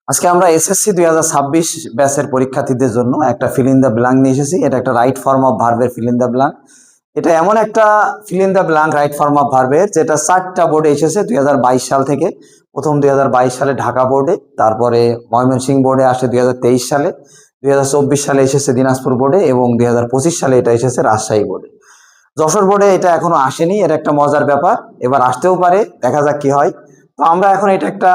আজকে আমরা এসএসসি 2026 ব্যাচের পরীক্ষার্থীদের জন্য একটা ফিল ইন দ্য ব্ল্যাঙ্ক নিয়ে এসেছি। এটা একটা রাইট ফর্ম অফ ভার্বের ফিল ইন দ্য ব্ল্যাঙ্ক। এটা এমন একটা fill in the blank right form of ভার্বের যেটা 4টা বোর্ডে এসেছে 2022 সাল থেকে। প্রথম 2022 সালে ঢাকা বোর্ডে, তারপরে ময়মনসিংহ বোর্ডে আসে 2023 সালে, 2024 সালে এসেছে দিনাজপুর বোর্ডে এবং 2025 সালে এটা এসেছে রাজশাহী বোর্ডে। যশোর বোর্ডে এটা এখনো আসেনি, এটা একটা মজার ব্যাপার, এবার আসতেও পারে, দেখা যাক কি হয়। তো আমরা এখন এটা একটা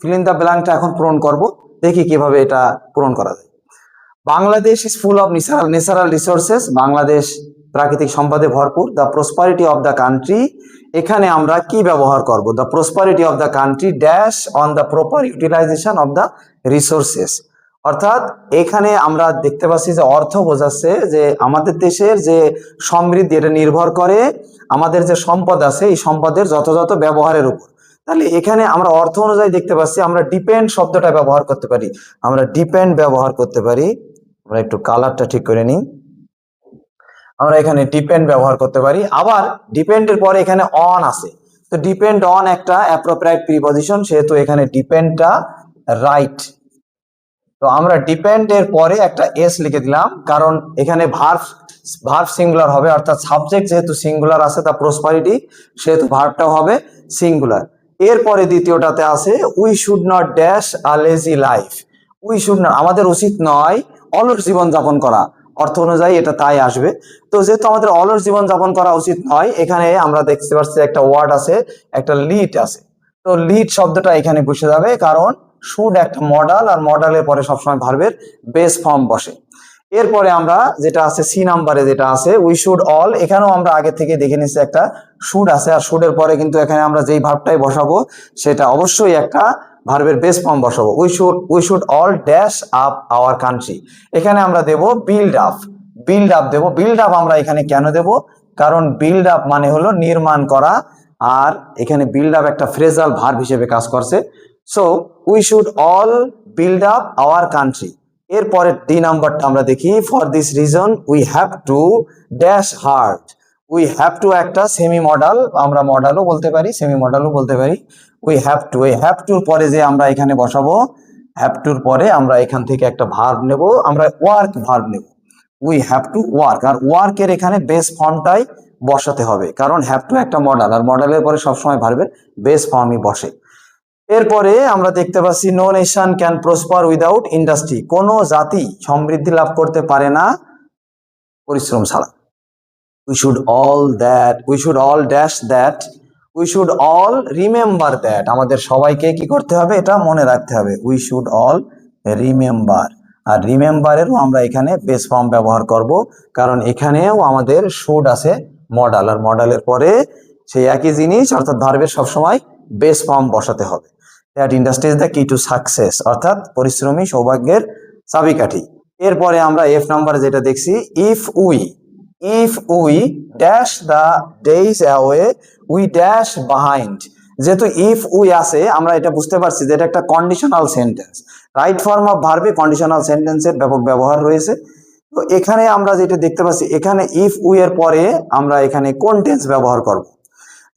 ফিল ইন দ্য ব্ল্যাঙ্কটা এখন পূরণ করব, দেখি কিভাবে এটা পূরণ করা যায়। Bangladesh is full of natural resources, Bangladesh প্রাকৃতিক সম্পদে ভরপুর। The prosperity of the country, এখানে আমরা কি ব্যবহার করব? The prosperity of the country dash on the proper utilisation of the resources. অর্থাৎ এখানে আমরা দেখতে পাচ্ছি যে অর্থ বোঝাচ্ছে যে আমাদের দেশের যে সমৃদ্ধি এটা নির্ভর করে আমাদের যে সম্পদ আছে এই সম্পদের যথাযথ ব্যবহারের উপর। তাহলে এখানে আমরা অর্থ অনুযায়ী দেখতে পাচ্ছি আমরা ডিপেন্ড শব্দটা ব্যবহার করতে পারি, আমরা ডিপেন্ড ব্যবহার করতে পারি। আমরা একটু কালারটা ঠিক করে নিই। আমরা এখানে ডিপেন্ড ব্যবহার করতে পারি। আবার ডিপেন্ডের পরে এখানে অন আছে, তো ডিপেন্ড অন একটা অ্যাপ্রোপ্রিয়েট প্রিপজিশন, সেহেতু এখানে ডিপেন্ডটা রাইট। তো আমরা ডিপেন্ড এর পরে একটা এস লিখে দিলাম, কারণ এখানে ভার্ব সিঙ্গুলার হবে, অর্থাৎ সাবজেক্ট যেহেতু সিঙ্গুলার আছে তা প্রসপারিটি, সেহেতু ভার্বটাও হবে সিঙ্গুলার। এরপরে দ্বিতীয়টাতে আছে we should not dash a lazy life. We should not, আমাদের উচিত নয় অলস জীবন যাপন করা, অর্থ অনুযায়ী এটা তাই আসবে। তো যেহেতু আমাদের অলস জীবন যাপন করা উচিত নয়, এখানে আমরা দেখতে পাচ্ছি একটা ওয়ার্ড আছে, একটা লিড আছে। তো লিড শব্দটা এখানে বসে যাবে, কারণ শুড একটা মডাল, আর মডালের পরে সবসময় ভার্বের বেস ফর্ম বসে। এরপরে আমরা যেটা আছে সি নাম্বারে যেটা আছে উই শুড অল, এখানেও আমরা আগে থেকে দেখে নিচ্ছি একটা শুড আছে, আর শুডের পরে কিন্তু এখানে আমরা যেই ভার্বটাই বসাবো সেটা অবশ্যই একটা ভার্বের বেস ফর্ম বসাবো। We should all dash up our country, এখানে আমরা দেব বিল্ড আপ, বিল্ড আপ দেব। বিল্ড আপ আমরা এখানে কেন দেব? কারণ বিল্ড আপ মানে হলো নির্মাণ করা, আর এখানে বিল্ড আপ একটা ফ্রেজাল ভার্ব হিসেবে কাজ করছে। So we should all build up our country. এরপরে ডি নাম্বারটা আমরা দেখি, for this reason we have to dash hard. We have to একটা সেমি মডাল, আমরা মডালও বলতে পারি, সেমি মডালও বলতে পারি। উই হ্যাভ টু, এই হ্যাভ টুর পরে যে আমরা এখানে বসাবো, হ্যাভ টুর পরে আমরা এখান থেকে একটা ভার্ব নেব, আমরা ওয়ার্ক ভার্ব নেব। উই হ্যাভ টু ওয়ার্ক, আর ওয়ার্কের এখানে বেস ফর্মটাই বসাতে হবে, কারণ হ্যাভ টু একটা মডাল, আর মডালের পরে সবসময় ভার্বের বেস ফর্মই বসে। এরপরে আমরা দেখতে পাচ্ছি no nation can prosper without industry, কোনো জাতি সমৃদ্ধি লাভ করতে পারে না পরিশ্রম ছাড়া। We should all that, we should all dash that, we should all remember that, আমাদের সবাইকে কি করতে হবে? এটা মনে রাখতে হবে। উই শুড অল রিমেম্বার, আর রিমেম্বারেরও আমরা এখানে বেস ফর্ম ব্যবহার করব, কারণ এখানেও আমাদের শুড আছে মডাল, আর মডালের পরে সেই একই জিনিস, অর্থাৎ ভার্বের সবসময় বেস ফর্ম বসাতে হবে। দ্যাট ইন্ডাস্ট্রি ইজ দ্য কি টু সাকসেস, অর্থাৎ পরিশ্রমী সৌভাগ্যের চাবিকাঠি। এরপরে আমরা এফ নাম্বারে যেটা দেখছি, if we dash the days away we dash behind. যেহেতু ইফ উই আছে, আমরা এটা বুঝতে পারছি যে এটা একটা conditional sentence, right form of ভার্বে কন্ডিশনাল সেন্টেন্সের ব্যাপক ব্যবহার রয়েছে। তো এখানে আমরা যেটা দেখতে পাচ্ছি, এখানে ইফ উই এর পরে আমরা এখানে কোন টেন্স ব্যবহার করব?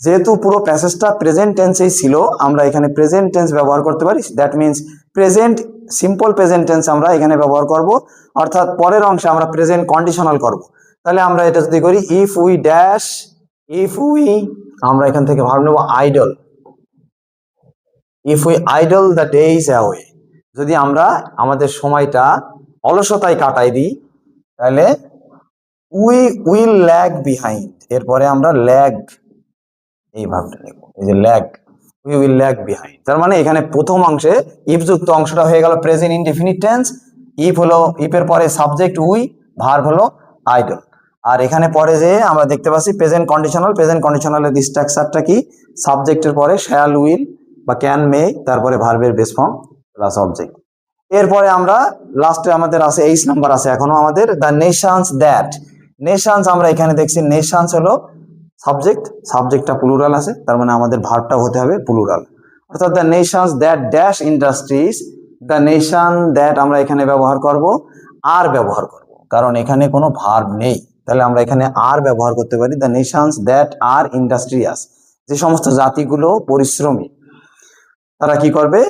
যেহেতু পুরো প্যাসেজটা প্রেজেন্ট টেন্সেই ছিল, আমরা এখানে প্রেজেন্ট টেন্স ব্যবহার করতে পারি। That means present simple present tense আমরা এখানে ব্যবহার করব, অর্থাৎ পরের অংশে আমরা প্রেজেন্ট কন্ডিশনাল করব। তাহলে আমরা এটা যদি করি if we dash, if we, আমরা এখান থেকে ভার্ব নেব idol. If we idle the days away, যদি আমরা আমাদের সময়টা অলসতায় কাটাই দিই, তাহলে উই উইল ল্যাগ বিহাইন্ড, এরপরে আমরা ল্যাগ এই ভাবটা নেব, এই যে lag, we will lag behind. তার মানে এখানে প্রথম অংশে ইফ যুক্ত অংশটা হয়ে গেল প্রেজেন্ট ইনডেফিনিট টেন্স। ইফ হলো, ইফের পরে সাবজেক্ট উই, ভার্ব হলো আইডল। আর এখানে পরে যে আমরা দেখতে পাচ্ছি প্রেজেন্ট কন্ডিশনাল, প্রেজেন্ট কন্ডিশনালের স্ট্রাকচারটা কি? সাবজেক্টের পরে শ্যাল উইল বা ক্যান মে, তারপরে ভার্বের বেস ফর্ম প্লাস অবজেক্ট। এরপরে আমরা লাস্টে আমাদের আছে এইচ নাম্বার আছে এখনো আমাদের, দ্য নেশনস দ্যাট। নেশনস আমরা এখানে দেখছি, নেশনস হলো সাবজেক্ট, সাবজেক্টটা প্লুরাল আছে, তার মানে আমাদের ভার্বটাও হতে হবে প্লুরাল, অর্থাৎ the Nations that dash industries. The nation that আমরা এখানে ব্যবহার করব, আর ব্যবহার করব, কারণ এখানে কোনো ভার্ব নেই, তাহলে আমরা এখানে আর ব্যবহার করতে পারি। The Nations that R industrious, যে সমস্ত জাতিগুলো পরিশ্রমী, তারা কি করবে?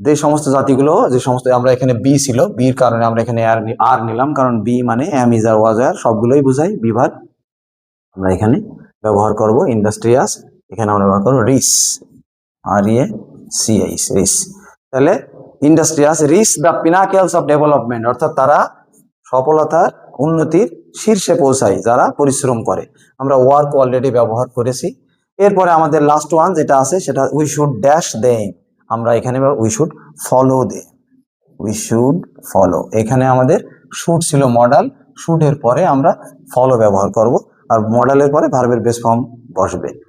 যে সমস্ত জাতিগুলো, যে সমস্ত, আমরা এখানে বি ছিল, বির কারণে আমরা এখানে আর নিলাম, কারণ বি মানে এম ইজ আর ওয়াজ আর সবগুলোই বোঝায় বিভাগ। আমরা এখানে ব্যবহার করব ইন্ডাস্ট্রিয়াস, এখানে আমরা ব্যবহার করবো রিস, আর ইয়ে সিএইচ, রিস। তাহলে industrious reach the pinnacles of development, অর্থাৎ তারা সফলতার উন্নতির শীর্ষে পৌঁছায় যারা পরিশ্রম করে। আমরা ওয়ার্ক অলরেডি ব্যবহার করেছি। এরপরে আমাদের লাস্ট ওয়ান যেটা আছে সেটা উই শুড ড্যাশ দেম, আমরা এখানে we should follow they, we should follow. এখানে আমাদের শুড ছিল মডাল, শুড এর পরে আমরা ফলো ব্যবহার করব, আর মডালের পরে ভার্বের বেস ফর্ম বসবে।